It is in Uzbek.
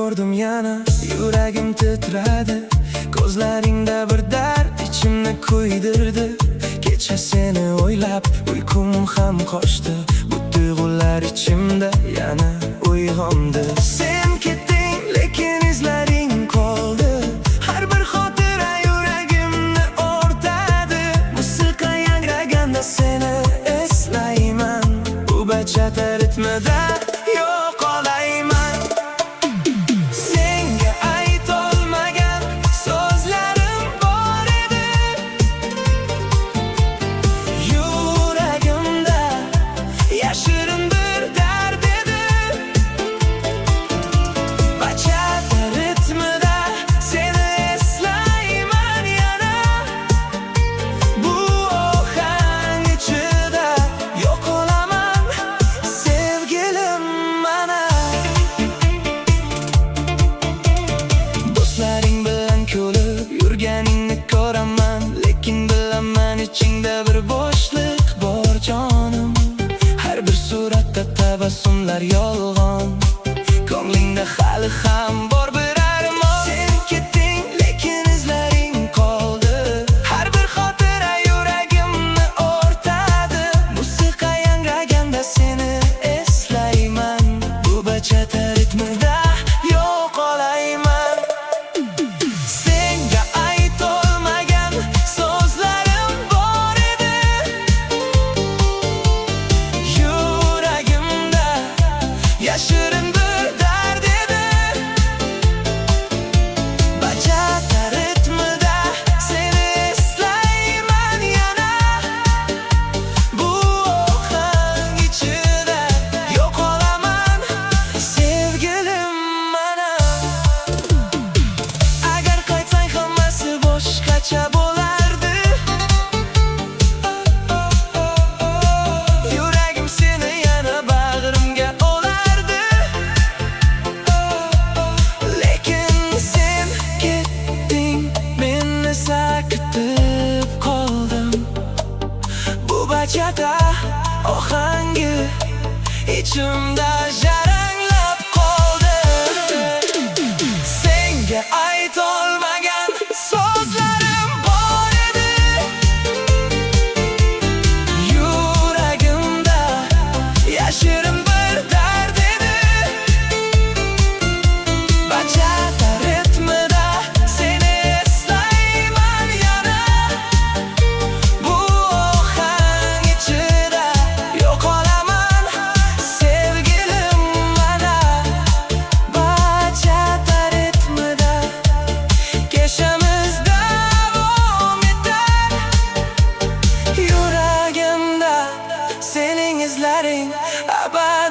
ko'rdim yana, yuragim titradi. Ko'zlaringda bir dard ichimni kuydirdi. Kecha seni o'ylab uyqum ham qochdi. Bu tuyg'ular ichimda yana uyg'ondi. Sen ketding, lekin izlaring qoldi. Har bir xotira yuragimni o'rtadi. Musiqa yangraganda seni eslayman. Bu bachata ritmida yo'qolayman. Senga aytolmagan so'zlarim bor edi. Yuragimda yashirin bir dard edi. Bachata ritmida seni eslayman yana. Bu ohang ichida yo'qolaman, sevgilim mana. Do'stlaring bilan kulib yurganingni ko'raman, lekin bilaman ichingda bir bo'shliq bor jonim. Har bir suratda tabassumlar yolg'on, ko'nglingda hali ham bor bir armon. Sen ketding, lekin izlaring qoldi. Har bir xotira yuragimni o'rtadi. Musiqa yangraganda seni eslayman. Bu bachata ritmida yo'qolayman. Senga aytolmagan so'zlarim bor edi. Yuragimda yashirin bir dard edi. Bachata ritmida seni eslayman yana. Bu ohang ichida yo'qolaman, sevgilim mana. Agar qaytsang hammasi boshqacha bo'lardi. Yuragim seni yana bag'rimga olardi. Lekin sen ketding, meni sakitib qoldim. Bu bachata ohangi ichimda jaranglab qoldi. Senga aytolmagan so'zlarim bor edi. Yuragimda yashirin bir dard edi. Bachata ritmida seni eslayman yana. Bu ohang ichida yo'qolaman, sevgilim mana. Bachata ritmida kechamiz davom etar. Yuragimda sening izlaring abad